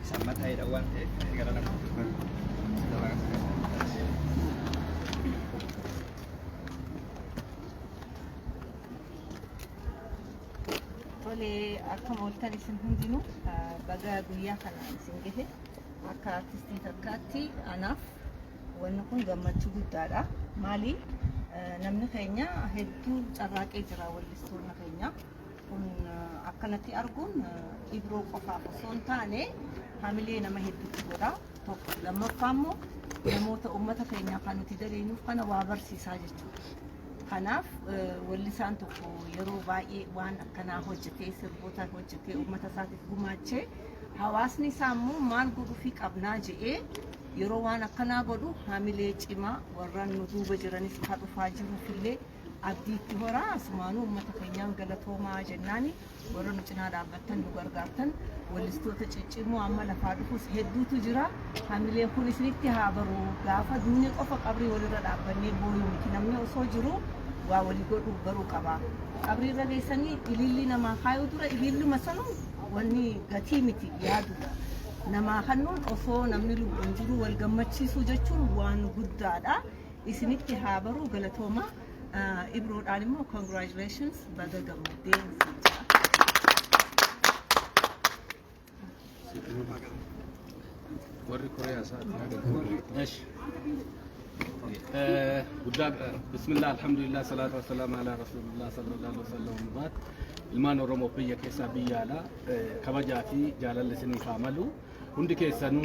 Sama tayo dawan gara na. Oleh akka mooltan isin hundinuu baga guyyaa kana isin gahe akka artistii takkaatti anaaf wanni kun gammachuu guddaadha. Maali namni keenya hedduu carraaqee jira wallistoonni keenya kun akkanatti arguun Ibroo qofaaf osoo hin taane haamilee nama hedduutti godha. Tokko lammaffaa immoo namoota uummata keenyaa kan nuti dareenuuf kana waa barsiisaa jechuudha. Kanaaf wallisaan tokko yeroo baay'ee waan akkanaa hojjetee sirboota hojjetee uummata isaatiif gumaachee hawaasni isaa immoo maal godhuufii qabnaa jedhee yeroo waan akkanaa godhu haamilee cimaa warra nu duuba jiranis ka dhufaa jiruufillee abdiitti horaa asumaanuu uummata keenyaan galatoomaa jennaani warra nu cinaa dhaabbattan nu gargaartan wallistoota ciccimoo amma lafaa dhufus hedduutu jira. Haamileen kun isinitti haa baru gaafa duuni qofa qabrii walirra dhaabbannee booyuu miti namni osoo jiru waa walii godhu baruu qaba. Qabrii irra geessanii ilillii namaa kaayuu dura ililluma sanuu wanni gatii miti yaadudha. Namaa kannuun osoo namni lubbuun jiru wal gammachiisuu jechuun waan guddaadha. Isinitti haa baru galatooma. Ibroodhaan immoo congratulations baga gammaddeen. Warri Korea saat. ماشي بسم الله الحمد لله الصلاة والسلام على رسول الله صلى الله عليه وسلم وبعد المان ورمو بيا كيسا بيا لا كبجا في جالل سني فعملوا hundi keessanuu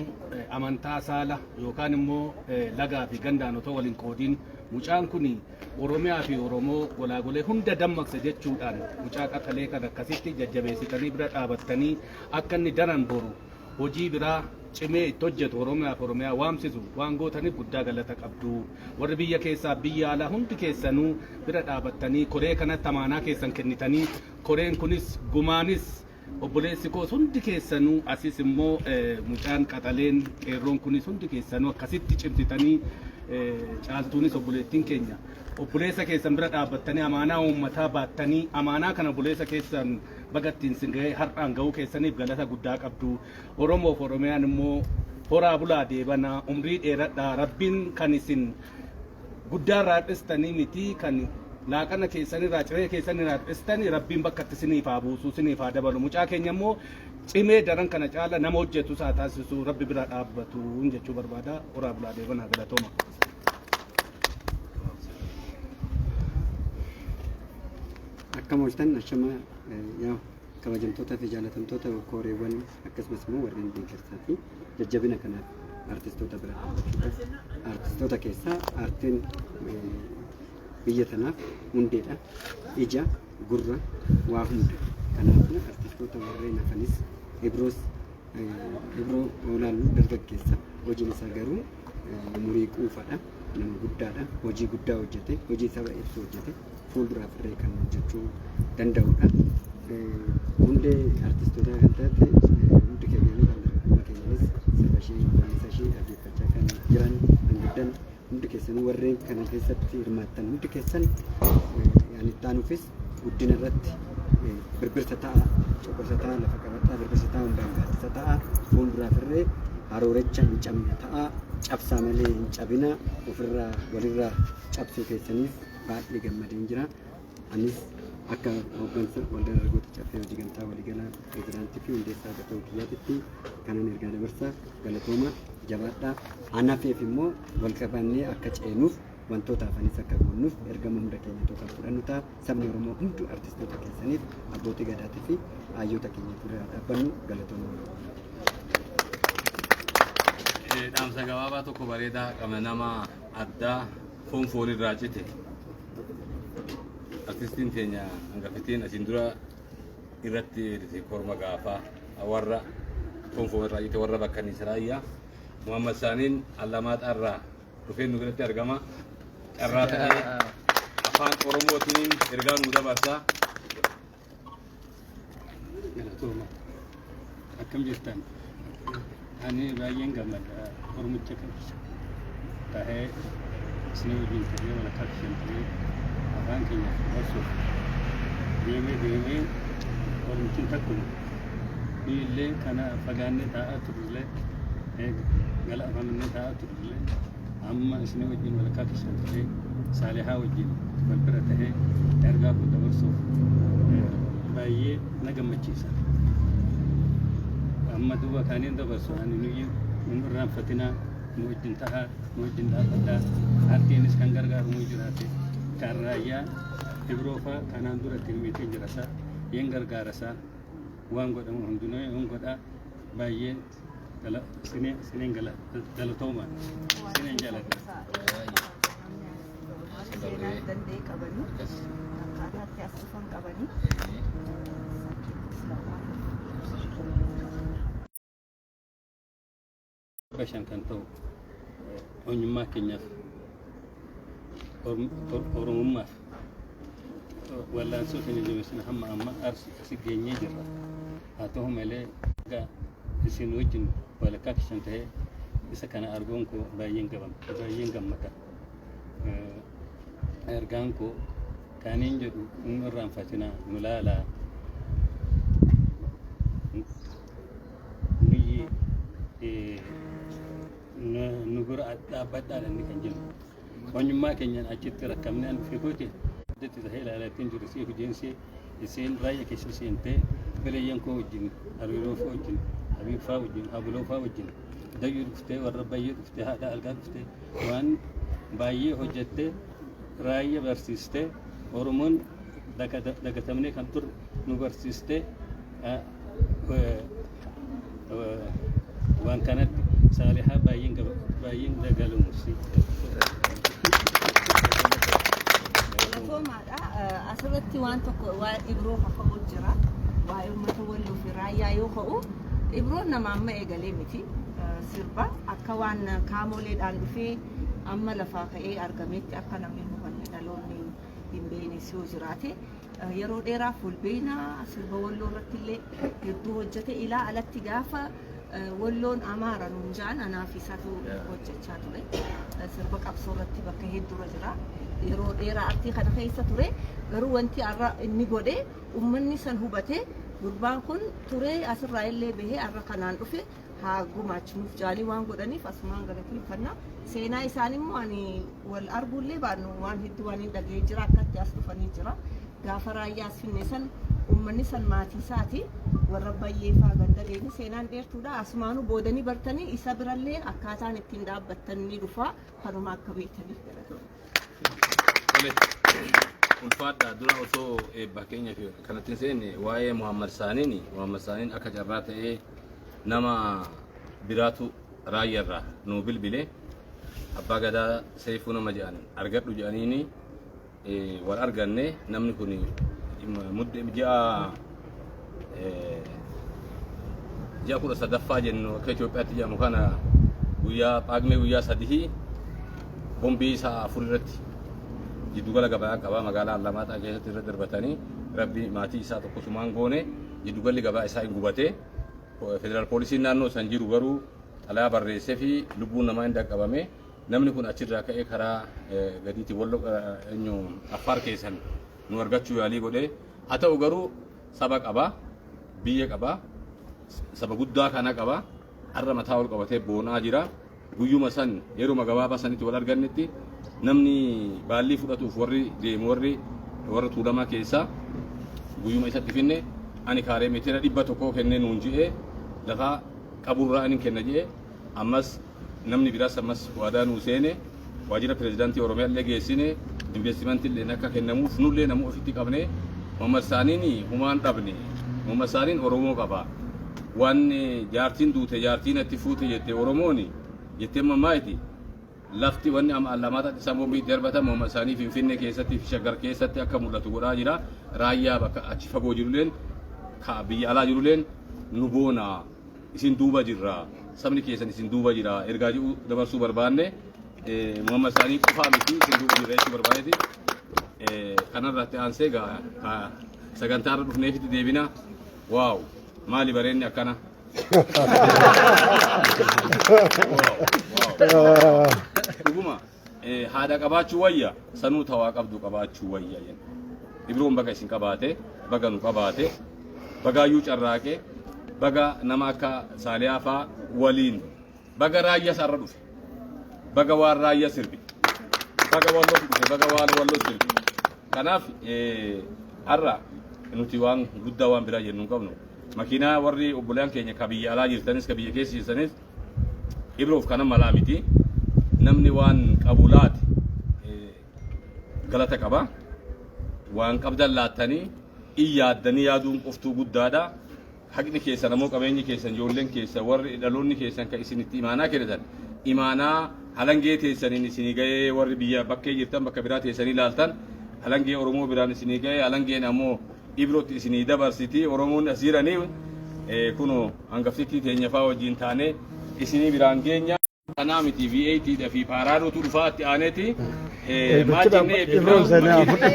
amantaa saala yookaan immoo lagaa fi gandaan otoo waliin qoodiin mucaan kun Oromiyaa fi Oromoo walaagolee hunda dammaqse jechuudhaan mucaa qaqalee kan akkasitti jajjabeessitanii bira dhaabattanii akka inni daran boru hojii biraa cimee itti hojjetu Oromiyaa waamsisu waan gootaniif guddaa galata qabdu. Warri biyya keessaa biyya alaa hundi keessanuu bira dhaabattanii koree kanatti amaanaa keessan kennitanii koreen kunis gumaanis obboleessi koos hundi keessanuu asis immoo mucaan qaxaleen qeerroon kunis hundi keessanuu akkasitti cimsitanii caaltuunis obboleettiin keenya obboleessa keessan bira dhaabbattanii amaanaa uummataa baattanii amaanaa kana obboleessa keessan bagattiin singahee har'aan ga'uu keessaniif galata guddaa qabdu. Oromoof Oromiyaan immoo horaa bulaa deebanaa umrii dheeradhaa rabbiin kan isin guddaa raadhistanii miti kan laaqana keessanirraa ciree keessanirraa dhistanii rabbiin bakka itti isiniif haa buusu isiniif haa dabalu. Mucaa keenya immoo cimee daran kana caala nama hojjetu isaa taasisu rabbi bira dhaabbatu jechuu barbaada. Horaa bulaa deebanaa galatooma. Akkam ooltan ashama yaa kabajamtoota fi jaalatamtoota kooreewwan akkasumas immoo warreen deeggarsaa fi jajjabina kanaaf artistoota bira dhaabbachuudhaaf artistoota keessaa aartiin biyya tanaaf hundeedha. Ija gurra waa hunda kanaafuu artistoota warreen hafanis Ibroo olaaluu dargaggeessa hojiin isaa garuu umurii quufaadha. Nama guddaadha. Hojii guddaa hojjete hojii saba ibsu hojjete fuulduraaf illee kan hojjechuu danda'udha. Hundee artistoota kan taate hundi keenyaanis saba ishee waliisa ishee dhaggeeffachaa kan jiran kan guddan hundi keessan warreen kana keessatti hirmaattan hundi keessan yaani taanuufis guddina irratti birbirsa ta'a coqorsa ta'a lafa qabataa birbirsa ta'a hundaan gaaddisa ta'a fuulduraaf illee haroorecha hin cabne ta'a cabsaa malee hin cabina ofirraa walirraa cabsuu keessaniif baay'ee gammadeen jira. Anis akka hooggansa waldaa dargaggoota caffee hojii gamtaa waliigalaa pirezidaantii fi hundeessaa ta'uu kiyyaatitti kanan ergaa dabarsaa galatooma jabaadhaa. Anaafeef immoo wal qabannee akka ceenuuf wantoota hafanis akka goonnuuf ergama hunda keenya tokko fudhannu ta'a. Sabni Oromoo hundi artistoota keessaniif abbootii gadaatii fi hayyoota keenya fuuldura dhaabbannu galatooma. Dhaamsa gabaabaa tokko bareedaa qaba nama addaa foon irraa cite. Artistiin keenya hangafitiin asin dura irratti edite korma gaafaa warra foon irraa cite warra bakka Nisraayyaa Muhammad Saaniin Allamaat Arraa dhufeen nu biratti argama. Carraa ta'ee afaan Oromootiin ergaa nu dabarsaa. Akkam jirtan? Ani baay'een gammada Oromicha kan ta'ee isin wajjin ta'ee walakkaa isheen ta'ee afaan keenya barsuuf deemee Oromichin takkuma illee kana fagaannee taa'aa turre gala afamnee taa'aa turre amma isin wajjin walakkaa keessan ta'ee saalihaa wajjin wal bira ta'ee ergaa kun dabarsuuf baay'ee na gammachiisa. Amma duuba kaaniin dabarsu ani nuyi nu irraanfatinaa nu wajjin taa'aa nu wajjin dhaabbataa ardiinis kan gargaaru nu jiraate kan raayyaa Ibroofa kanaan duratti himmitee jirasaa yeen gargaarasaa waan godhamu hundinuu yoon godhaa baay'ee sineen galatooma sineen jaalladha. Seenaan danda'e qabanii akkaataatti as dhufan qabanii bashan kan ta'u eenyummaa keenyaaf oromummaaf wallaansoo keenya jabeessina hamma amma asi geenyee jirra. Haa ta'u malee isin wajjin walakkaa keessan ta'ee isa kana arguun koo baay'een gammada. Ergaan koo kaaniin jedhu nu irraanfatinaa nu laalaa nu bira dhaabbadhaadha inni kan jennu. Eenyummaa keenyaan achitti rakkamnee an dhufee kooti addatti tahee ilaalattiin jiru si hojjensee iseen raayyaa keessa seentee filayyan koo wajjin hariiroo faa wajjin habiib faa wajjin habuloo faa wajjin dayyuu dhuftee warra baay'ee dhuftee haadha algaa dhuftee waan baay'ee hojjettee raayyaa barsiistee Oromoon dagatamnee kan turre nu barsiistee waan kanatti saalihaa baay'een dagaluusi. Asirratti waan tokko waa Ibroo ka'uu jira. Waa'ee uummata Walloo fi raayyaa yoo ka'u Ibroon nama amma eegalee miti sirba akka waan kaamoleedhaan dhufee amma lafaa ka'ee argametti akka namni hubanne dhaloonni hin beeknes yoo jiraate yeroo dheeraa fulbeena sirba Walloo irratti illee hedduu hojjete ilaa alatti gaafa Walloon Amaara nuun jaan anaaf isatu hojjechaa ture. Sirba qabsoo irratti bakka hedduurra jira. Yeroo dheeraa artii kana keessa ture garuu wanti arra inni godhe uummanni san hubate gurbaan kun ture asirraa illee bahee arra kanaan dhufe haa gumaachinuuf jaalii waan godhaniif asumaan galateeffannaa. Seenaa isaan immoo ani wal arguullee baannu waan hedduu waan hin dhaga'ee jira akkatti as dhufanii jira. Gaafa raayyaa as finne san uummanni san maatii isaati warra bayyeefaa gandageeni seenaan dheertuudha asumaanu boodanii bartanii isa birallee akkaataan ittiin dhaabbattanii dhufaa kanuma akka beektaniif galatoomna. Ulfaadha dura osoo eebba keenya kanatti seenne waa'ee Muhammad Saaniin akka carraa ta'ee nama biraatu raayyaarraa nu bilbile abbaa gadaa Seifuu nama jedhan argadhu jedhaniini wal arganne namni kun mudde ji'a 13ffaa jennu akka Itoophiyaatti jedhamu kana guyyaa Paagmee guyyaa 3 bombii isaa 4 irratti jiddugala gabaa qabaa magaalaa Allamaaxaa keessatti irra darbatanii rabbi maatii isaa tokko sumaan goone jiddugalli gabaa isaa hin gubatee federaal poolisiin naannoo san jiru garuu xalayaa barreessee fi lubbuun namaa hin dhaqqabame namni kun achirraa ka'ee karaa gadiitti Walloo Affaar keessan nu argachuu yaalii godhee haa ta'u garuu saba qabaa biyya qabaa saba guddaa kana qabaa har'a mataa ol qabatee boonaa jira guyyuma san yeroo gabaabaa sanitti wal argannetti namni baallii fudhatuuf warri deemu warra tuulamaa keessaa guyyuma isatti finne ani kaaree meetira 100 kennee nuun ji'ee lafaa qaburraa ani kenna ji'ee ammas namni biraas ammas waadaa nuu seene waajjira pirezidaantii Oromiyaa illee geessine investimentii illee akka kennamuuf nullee namuu ofitti qabne Muhammad Saaniin humaan dhabne Muhammad Saaniin Oromoo qaba waan jaartiin duute jaartiin itti fuute jette Oromooni jettee mammaati lafti wanni Allamaaxaatti isaan bombii darbatan Muhammad Saanii Finfinnee keessatti fi Shaggar keessatti akka mul'atu godhaa jira raayyaa bakka achi fagoo jiruleen ka biyya alaa jiruleen nu boona isin duuba jirra sabni keessan isin duuba jira ergaa jiru dabarsuu barbaanne Muhammad Saanii qofaa miti isin duuba jirra jechuu barbaadeeti kanarratti aansee sagantaa irra dhufneefitti deebina waaw maali bareenni akkana dhuguma haadha qabaachuu wayya sanuu tawaa qabdu qabaachuu wayya Ibroon baga isin qabaate baga nu qabaate bagaayyuu carraaqe baga nama akka Saaliyaa faa waliin baga raayyaa sarara dhufe baga waan raayyaa sirbi baga walloo dhufe baga waan walloo sirbi kanaaf har'a nuti waan guddaa waan biraa jennu hin qabnu makiinaa warri obbolaan keenya ka biyya alaa jirtanis ka biyya keessa jirtanis Ibroof kana malaa miti namni waan qabulaati galata qaba waan qabdan laattanii iyyaaddanii yaaduun qoftuu guddaadha haqni keessan ammoo qabeenyi keessan ijoolleen keessan warri dhaloonni keessan ka isinitti imaanaa kennitan imaanaa halangee teessaniin isinii ga'ee warri biyya bakkee jirtan bakka biraa teessanii laaltan halangee Oromoo biraan isinii ga'ee halangeen ammoo Ibrootti isinii dabarsiti Oromoon asiranii kuno hangaftitti teenya faa wajjin taane isinii biraan geenya kanaa miti VAT dha fi paaraadotu dhufaatti aaneeti maal jennee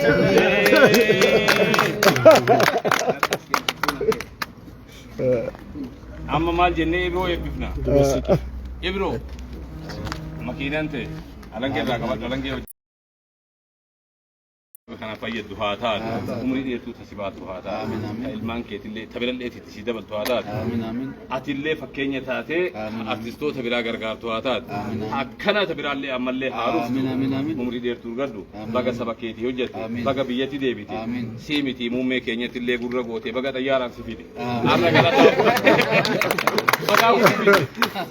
amma maal jennee Ibroo eebbifna Ibroo makiinaan ta'e halangee irraa qabadhu halangee kana fayyadu haa taatu umrii dheertuu tasibaatu haa taatu ilmaan keetillee tabilallee itti dabaltu haa taatu atillee fakkeenya taatee artistoota biraa gargaartu haa taatu akkana tabiraallee ammallee haa dhuftu umrii dheertuu gaddu baga saba keetii hojjette baga biyyatti deebite sii miti muummee keenyattillee gurra gootee baga xayyaaraan si fide har'a galataa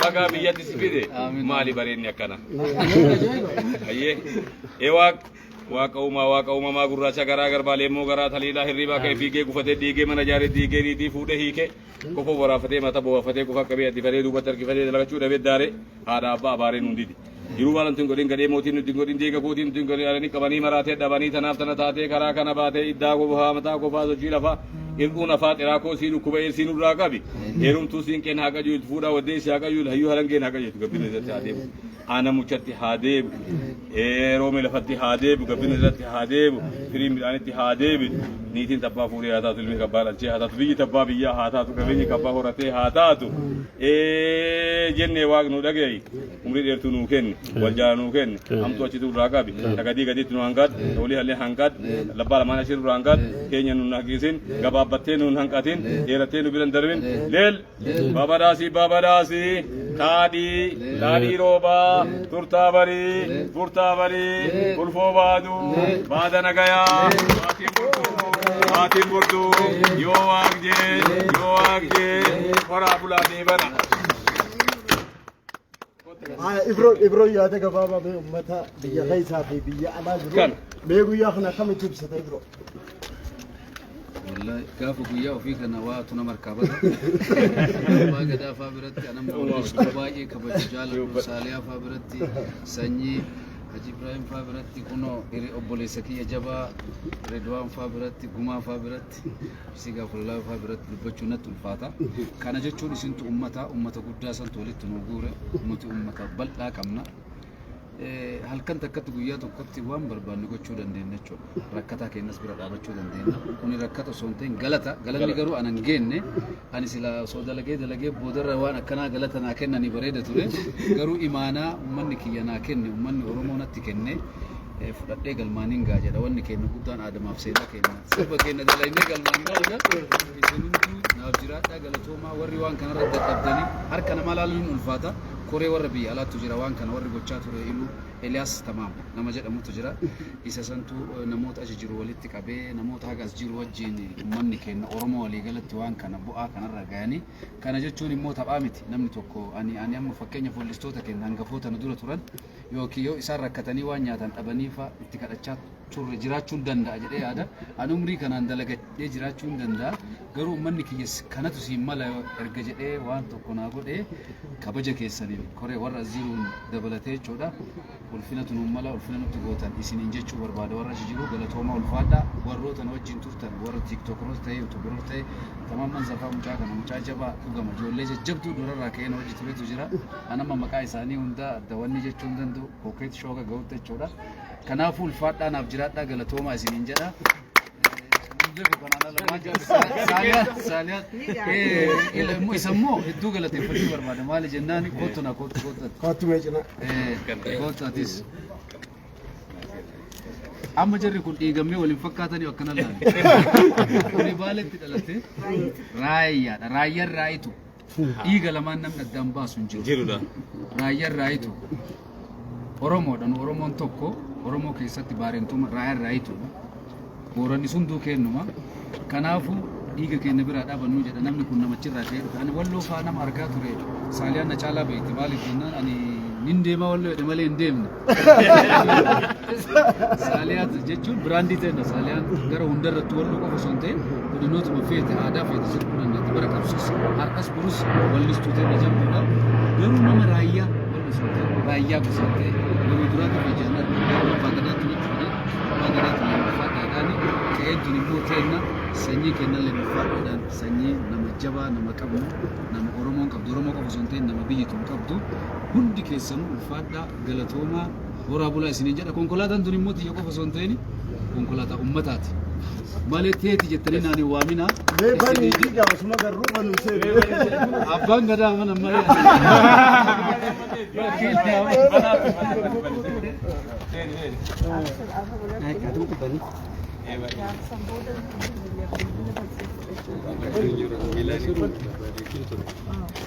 baga biyyatti si fide maali bareenni akkana ayyee eewaaq waaqa uumamaa gurraacha garaa garbaalee immoo garaa taliilaa hirribaa ka'e fiigee gufatee diigee mana jaaree diigee niitii fuudhee hiike kofoo waraafatee mata boofatee qofa qabee addifatee duubatti harkifatee dalagachuu dhabee daaree haadha abbaa abaaree hundidi jiruu baala nuti godhin gadhee mootiin nuti godhin diiga kootiin nuti godhin alanii qabanii maraatee dhabanii tanaaf tana taatee karaa kana baatee iddaa gobaa mataa qofaa sochii lafaa irquun afaa xiraakoo siin dhukkuba eersiin irraa qabi heerumtuu siin qeen haqa jiru fuudhaa waddee si haqa jiru hayyuu halangeen haqa jiru gabbina irratti haa deemu ana muchatti haa deemu roome lafatti haa deemu gabbina irratti haa deemu firiin midhaanitti haa deemu niitiin tabbaa fuudhee haa taatu ilmi kabbaa dhalchee haa taatu biyyi tabbaa biyyaa haa taatu qabeenyi kabbaa horatee haa taatu jennee waaqni nu dhaga'i umrii dheertuu nuu kenni wal jala nuu kenni hamtuu achitti irraa qabi nagadii gadiitti nu hanqad olii hallee hanqad labbaa lamaan ashir irraa hanqad keenya nu haqiisin gabaabbattee nu hanqatin dheerattee nu biran darbin leel babadaasii taadhii roobaa turtaa barii ulfoo baadu baada nagayaa maatiin furtuu yoo waaqjee horaa bulaatee bana. Ibroo yaada gabaabaa mee uummata biyya keessaa fi biyya alaa jiru mee guyyaa kana akkamitti ibsata Ibroo? والله كافو قويا وفي كنا واتنا مركبة ما قد فابرتي أنا مولش كباجي كبجال ساليا فابرتي سني حجي إبراهيم فابرتي كنو إري أبولي سكية جبا رضوان فابرتي قما فابرتي سيجا فللا فابرتي ببجونة الفاتا كان جتشون سنتو أمتا قداسا تولد نوجورة أمتا بل لا كمنا halkan takkatti guyyaa tokkotti waan barbaanne gochuu dandeenya jechuudha. Rakkataa keenyas bira dhaabachuu dandeenya. Kuni rakkata osoo hin ta'in galanni garuu anan geenne ani sila osoo dalagee boodarra waan akkanaa galata naa kennanii bareeda ture. Garuu imaanaa uummanni kiyya naa kenne uummanni Oromoo natti kenne fudhadhee galmaaniin gaa jedha wanni keenya guddaan aadamaaf seenaa keenya. Sirba keenya dalaynee galmaan gahuudha. Isin hunduu naaf jiraadhaa galatoomaa warri waan kanarra dadhabdanii harka nama laaluun ulfaata. Koree warra biyya alaattu jira waan kana warri gochaa ture ilu Eliyaas Tamaam nama jedhamutu jira isa santu namoota achi jiru walitti qabee namoota hagas jiru wajjin uummanni keenya Oromoo walii galatti waan kana bu'aa kanarra ga'anii kana jechuun immoo taphaa miti namni tokko ani amma fakkeenya foolistoota keenya hangafoota nu dura turan yookiin yoo isaan rakkatanii waan nyaatan dhabaniifa itti kadhachaa turre jiraachuun danda'a jedhee yaada ani umrii kanaan dalagadhee jiraachuun danda'a garuu uummanni kiyyas kanatu siin mala erga jedhee waan tokko naa godhee kabaja keessanii koree warra ziruun dabalatee jechuudha ulfinatu nu mala ulfina nutti gootan isiniin jechuu barbaada warra jiru galatooma ulfaadha warroota na wajjin turtan warra tiktokros ta'e yuutuberos ta'e tamamman safaa mucaa kana mucaa jabaa dhugama ijoollee jajjabduu durarraa ka'ee na hojii turetu jira anamma maqaa isaanii hunda adda wanni jechuun danda'u kokeet shooga ga'uutta jechuudha kanaafuu ulfaadhaa naaf jiraadhaa galatoomaa isiniin jedha Isammoo hedduu galateeffachuu barbaada maali jennaan kootu na kootu mee cina kootu atis amma jarri kun dhiigamee waliin fakkaatanii akkana laale. Kuni baaletti dhalate raayyaadha. Raayyaan raayitu dhiiga lamaan namni addaan baasu hin jiru. Jirudha. Raayyaan raayitu Oromoodhaan Oromoon tokko Oromoo keessatti baarentuma raayyaan raayitu booranni sun duukennuma. Kanaafuu dhiiga keenya biraa dhaabannu jedha namni kun namachirraa ka'ee dhufe. Ani walloo faa nama argaa ture. Saaliyaan na caalaa beekti maaliif jennaan ani nin deema walloo jedhe malee hin deemne. Saaliyaa jechuun biraandii ta'edha. Saaliyaan gara hundarratti walloo qofa osoo hin ta'in godinootuma feete aadaa feete sirbuu dandeetti bara qabsiisa. Har'as burus wallistuu ta'e jedhamudha. Garuu nama raayyaa walloo osoo ta'e raayyaa gosa ta'e yeroo duraa qabe jennaan abbaa gadaatti nutti fide abbaa gadaatti nama faadhaadhaan ka'eetuun immoo keenna sanyii kennallee nu faadhaadhaan sanyii nama jabaa nama qabnu nama Oromoon qabdu Oromoo qofa osoo hin ta'in nama biyyi tun qabdu hundi keessanuu ulfaadhaa galatoomaa horaa bulaa isinii jedha. Konkolaataan tun immoo xiyya qofa osoo hin ta'in konkolaataa ummataati. Malee teeti jettanii naani waamina. Bani diga osuma garuu banu seebi. Abbaan gadaa mana malee.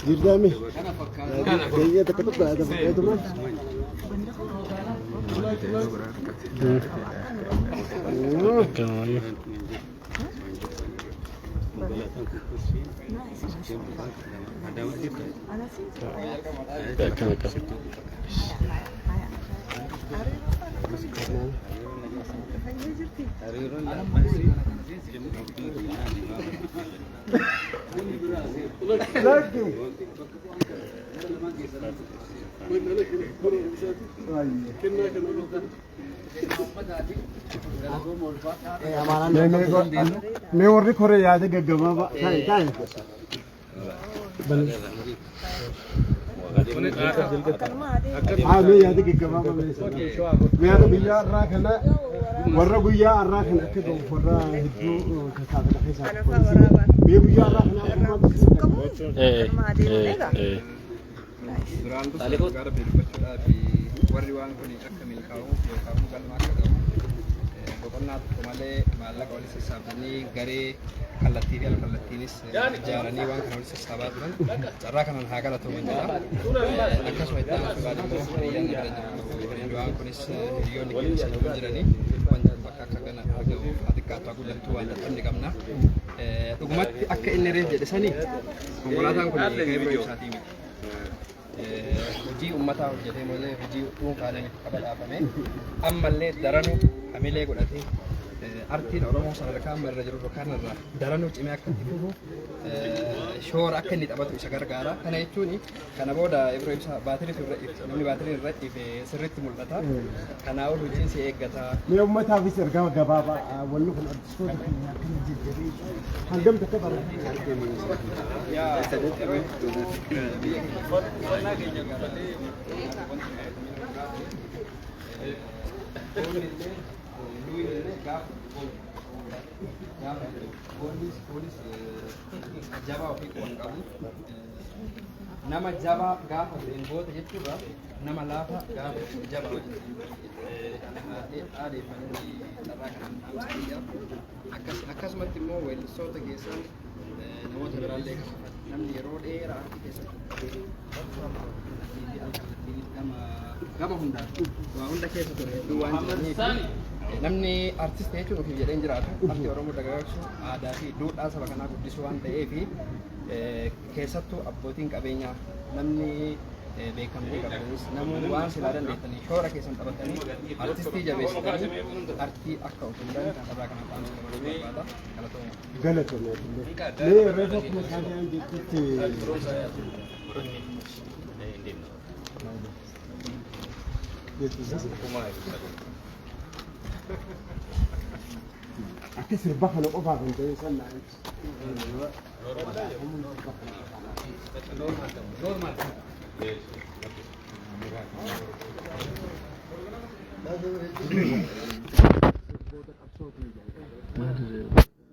Girdami. Gaya takut ada pakai itu mas. मैं और खोरे याद है गगमा काय काय हाँ मैं याद है गगमा मैं यार बिया राखना वर्रा बिया राखना के तो वर्रा हिंदू कसाब ना कैसा मैं बिया राखना Tali ko gara bilbachuudhaa fi warri waan kun akka milkaa'u yookaan galma akka qabu boqonnaa tokko malee maallaqa waliin sassaabanii garee kallattii fi al-kallattiinis ijaaranii waan kana waliin sassaabaa turan carraa kanaan haa galatooman jedha. Akkasuma itti aansuudhaan immoo hiriyyaan bira jiru. Waan kunis hiriyoonni keenya saduu jiranii wanta bakka akka kana argamuuf haa xiqqaatu haa guddattu waan dadhabni qabna. Dhugumatti akka inni reef jedhe sanii konkolaataan kun qe'ee isaatii miti. Hojii uummataa hojjetee malee hojii dhuunfaalee miti qaba dhaabame ammallee daranuu hamilee godhatee artiin Oromoo sadarkaa amma irra jiru yookaan irraa daranuu cimee akka itti fufu shoora akka inni taphatu isa gargaara. Kana jechuun kana booda yeroo ibsa baatirii irra ibsa namni baatirii irra ife sirriitti mul'ata. Kanaafuu hojiin si eeggata. मैं उम्मता भी सरगा गबाबा वल्लु kun artistoota keenya akkana jejjabee hangam takka bara Yaa biyya keenya gaafatee Polis jabaa ofii qaban qabu. Nama jabaa gaafa booda jechuudha nama laafa gaafa jabaa akkasumatti immoo weellistoota keessan namoota biraallee namni yeroo dheeraa arti keessatti gama hundaan waa hunda keessa ture hedduu waan jiraniif namni artist jechuun ofiif jedheen jiraatu arti Oromoo dagaagsu aadaa fi duudhaa saba kanaa guddisuu waan ta'eef keessattuu abbootiin qabeenyaa namni beekamtii qabanis namoonni waan silaa dandeettanii shoora keessan taphatanii artistii jabeessitanii artii akka of hundan irraa kana ta'an barbaada galatooma. galatooma mee reefa kuma kaadiyaan jettutti akka sirba kana qofaaf hin ta'in sannaa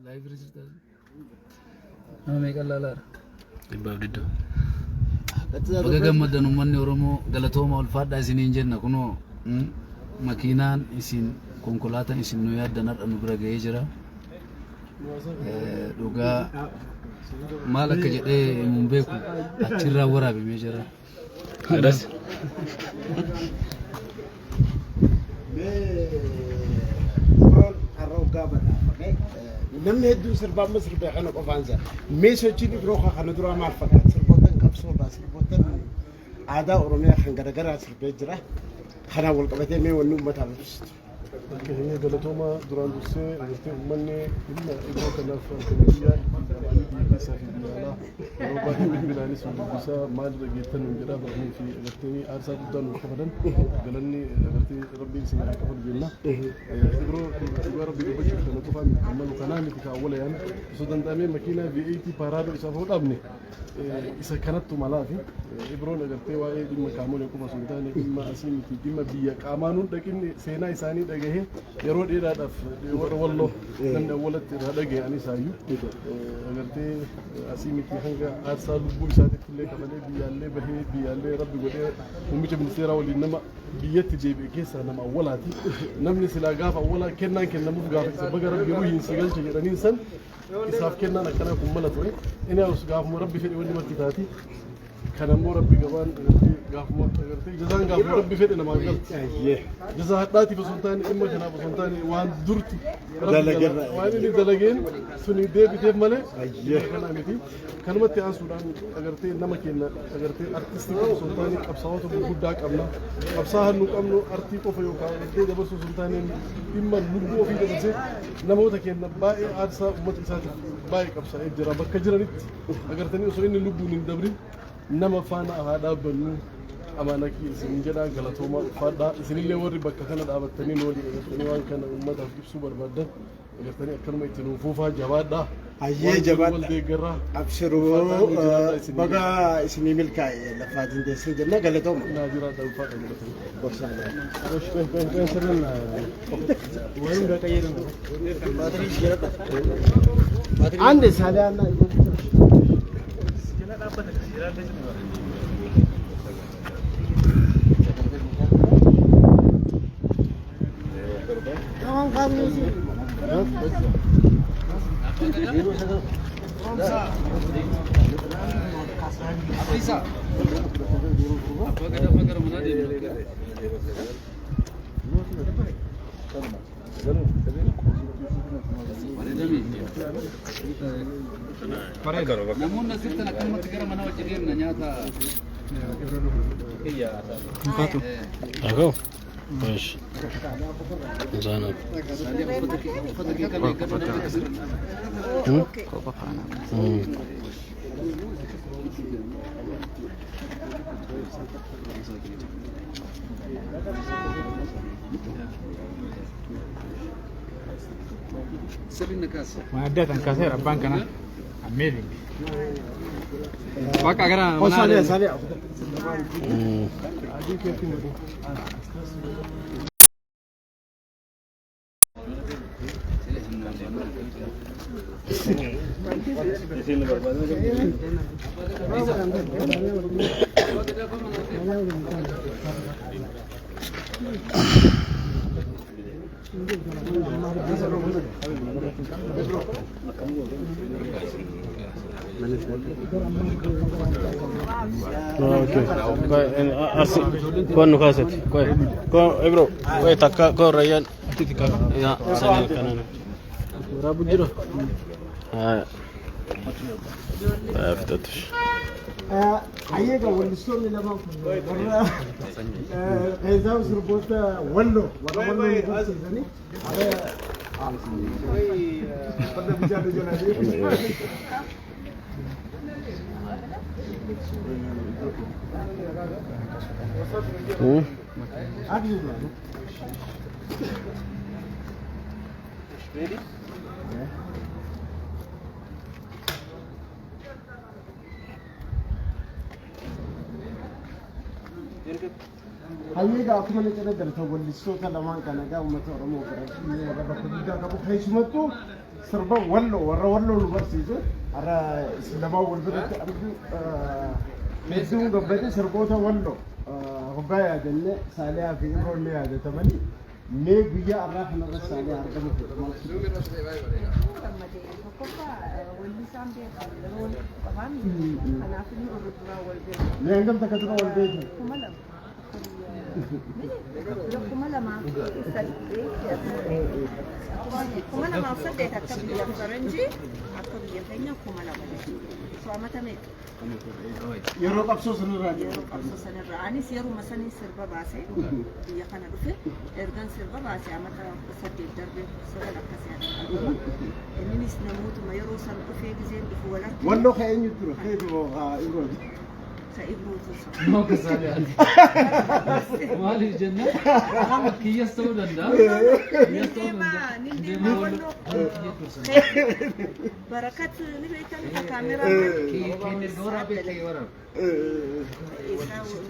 Live register. Nama meeqa Baga gammadan uummanni Oromoo galatooma ulfaadhaa isiniin jenna kunoo makiinaan isin konkolaataan isin nu yaaddan har'a nu bira ga'ee jira. Dhugaa maal akka jedhee himuun beeku achirraa waraabamee jira. Kanas namni hedduun sirbaa amma sirbee kana qofaan jira. Mee sochiin biroo kana duraa maal fakkaata? Sirboottan qabsoodha. Sirboottan aadaa Oromiyaa kan garaagaraa sirbee jira. Kanaan wal qabatee mee wanni uummataa ibsitu. Kayaknya galatoma duraan dursee agartee uummanni dhimma iddoo kanaaf biyyaa itti saaxilaala yeroo baay'ee bilbilaanis dubbisaa maal dhageettan hin jedhaa barnii fi agartee aarsaa guddaa nuuf qabadan galanni agartee rabbiin isin haa qabalu jenna. Biroo dhugaa rabbii dubbachuuf kana qofaa miti kan malu kanaa miti kan awwala yaan osoo danda'amee makiinaa V8 paaraadoo isaaf hoo dhabne isa kanattu malaa fi biroon agartee waa'ee dhimma qaamolee qofa osoo hin taane dhimma asii miti dhimma biyya qaamaanuun dhaqinni seenaa isaanii dhagahee yeroo dheeraadhaaf warra walloo namni awwalatti irraa dhagahe anis hayyuu agartee asii miti hanga aarsaa lubbuu isaatitti illee qabalee biyyaallee bahee biyyaallee rabbi godhee muummicha ministeeraa waliin nama biyyatti deebi'e keessaa nama awwalaati namni silaa gaafa awwalaa kennaan kennamuuf gaafa isa baga rabbi ruhiin si galche jedhaniin san isaaf kennaan akkanaa kun mala ture inni as gaafuma rabbi fedhe wanni bakki taati kanammoo rabbi gabaan gaafuma agartee jazaan gaafuma rabbi fedhe namaa galti jazaa hadhaatiif osoo hin taane dhimma kanaaf osoo hin taane waan durti waan inni dalageen suni deebiteef malee kanaa miti kanumatti aansuudhaan agartee nama kenna agartee artistii qofa osoo hin taane qabsaa'ota gurguddaa qabna qabsaa hannu qabnu artii qofa yookaan agartee dabarsuu osoo hin taane dhimma lubbuu ofii dabarsee namoota kenna baay'ee aarsaa uummata isaatiif baay'ee qabsaa'ee jira bakka jiranitti agartanii osoo inni lubbuun hin dabrin nama faana haa dhaabbannu amaanakii isin jedhaa galatooma uffadhaa isinillee warri bakka kana dhaabattanii noolii agartanii waan kana uummataaf ibsuu barbaadan agartanii akkanuma itti nuufuufaa jabaadhaa. Hayyee jabaadhaa. Abshiruu baga isinii milkaa'e lafaa dindeessin jenna galatooma. Naa jiraadha ulfaadha galatanii. Gorsaa. Ande saaliyaana. namoonni asirratti akkanumatti gara mana wajji deemna nyaata Agao. Pois. Zana. sirriin kaas Maaddaa kaasee rabbaan kana amazing. Bakka gara mana saaliyaa. Okay. Kau kaset. Kau bro. Kau takka kau rayan. Ya, sana kanan. Rabu jiro. Aftatus. Ayega walisoni lama warra ezam surbota wallo wallo ni ada pada bicara jona Ready? Hayya akkuma ni jedha garta wallistoota lamaan kana gaa uummata Oromoo gara bakka guddaa qabu keessumattuu sirba walloo warra walloo nu barsiisu har'a islamaa wal biratti argu hedduun gabbate sirboota walloo hoggaa yaadannee saaliyaa fi ibroon ni yaadatamanii mee guyyaa irraa kanarra saalee argamu mee hangam takka dura wal beeku kuma lamaaf saddeet akka biyya faranjii akka biyya keenya kuma lama soomata meeqa yeroo qabsoo sanirraa yeroo qabsoo sanirraa anis yeruma sanii sirba baasee biyya kana dhufe ergan sirba baasee amata saddeet darbee sagal akkasii argama innis namootuma yeroo san dhufee gizeen dhufu walatti walloo ka'eenyu tura keetu irooti نو كسالي عندي مالي الجنة أنا كي يستوي لنا بركات نبيت الكاميرا كي ندورها بيتي ورا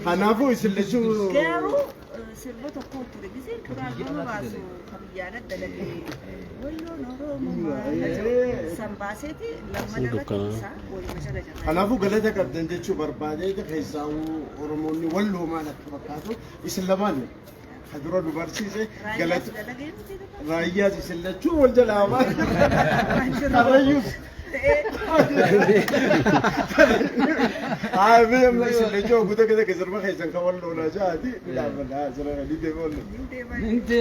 هنافو يسلشو قالوا سربته كنت لجزء كراجون باسو خبيانة دلالي ولو نروم سامباسيتي لما نركز والمشاريع هنافو قلت كابتن تشو بربادي كيساو أورموني ولو ما نتبكاتو إسلامي حضروا ببرشيزة قلت رايات يسلشو والجلامة الريوس بيم لا يسلشو كده كده كسر ما خيسان كولو نجاتي لا لا زرا دي بقول انت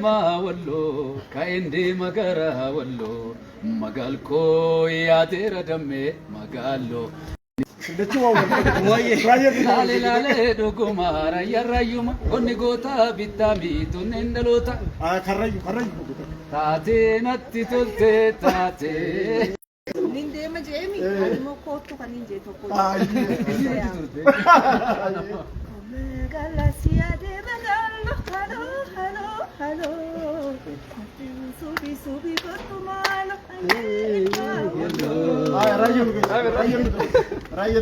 ما ولو كاين دي مكرا ولو مقالكو يا ترى دمي مقالو لاله لاله دوغما رايا رايوما كوني غوتا بيتامي تنندلوتا خرجوا تاتي نتي تولتي تاتي نيندي ما جيمي مو كوتو كنينجي تو كوتو Galaxia de regalo, hello, hello, hello. Subi por tu mano. Rayo.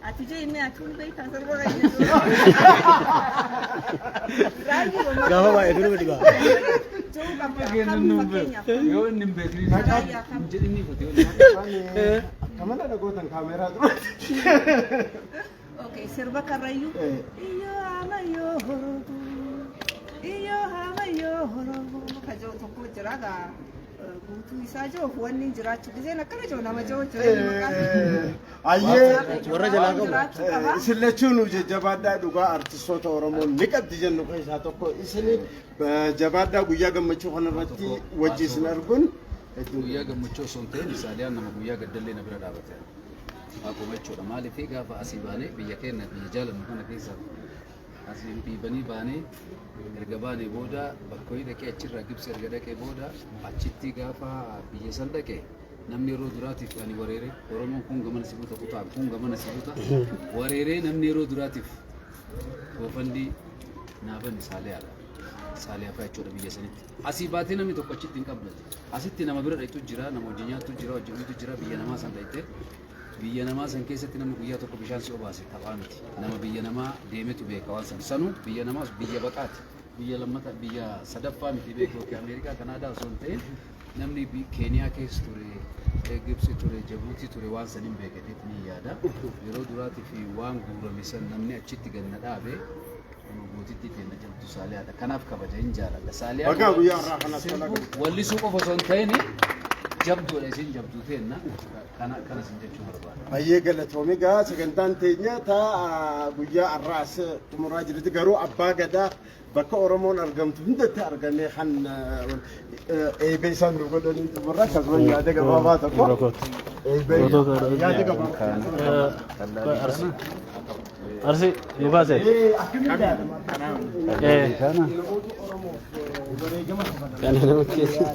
Ati je me atun be ta sarwa rayo. Gawa ba eduru bediga. Jo kampa yo nimbe jadi foto kamana da gotan kamera Okay, sirba karayu. Iyo hamayo kajo toko jiraga gutu isajo wani jirachu gize na kana jo na majo ayye warra jalaga islechunu jabada duga artistoota oromoo niqabdi jennu keessa tokko isini jabada guyyaa gammachuu kanarratti wajjiin argun guyyaa gammachuu sonteen isaaliyan nama guyyaa gaddalee na bira dhaabate akkuma jechuudha maaliif gaafa asii baanee biyya keenya biyya jaalannu kana keessa asii dhiibanii baanee erga baanee booda bakka ho'i dhaqee achirraa gibsi erga dhaqee booda achitti gaafa biyya san dhaqee namni yeroo duraatiif ani wareeree oromoon kun gamana si buuta kutaa kun gamana si buuta wareeree namni yeroo duraatiif goofandii naaban saaliyaadha saaliyaa fa'aa jechuudha biyya sanitti asii baatee namni tokko achitti hin qabdate asitti nama bira dhaqxu jira nama hojii nyaattu jira hojii bitu jira biyya namaa san dhaqxee biyya namaa san keessatti namni guyyaa tokko bishaan si obaase taphaa miti nama biyya namaa deemetu beeka waan san sanuu biyya namaas biyya baqaati biyya lammata biyya sadaffaa miti beeku yookiin Ameerikaa Kanaadaa osoo hin ta'in namni Keeniyaa keessa ture Gibsi ture Jabuutii ture waan san hin beekateef ni yaada yeroo duraatii fi waan guurame san namni achitti ganna dhaabee gootitti kenna jirtu saaliyaadha kanaaf kabaja hin jaalladha saaliyaa wallisuu qofa osoo hin ta'in jabduudha isin jabduu teenna kana isin jechuu barbaada. Baay'ee galatoomii gaa sagantaan teenya taa guyyaa arraas xumuraa jirti garuu abbaa gadaa bakka Oromoon argamtu hundatti argamee kan eebee isaan nu godhanii xumurra akkasuma yaada gabaabaa tokko yaada gabaabaa. Arsi Ibase. Kana nama keessa.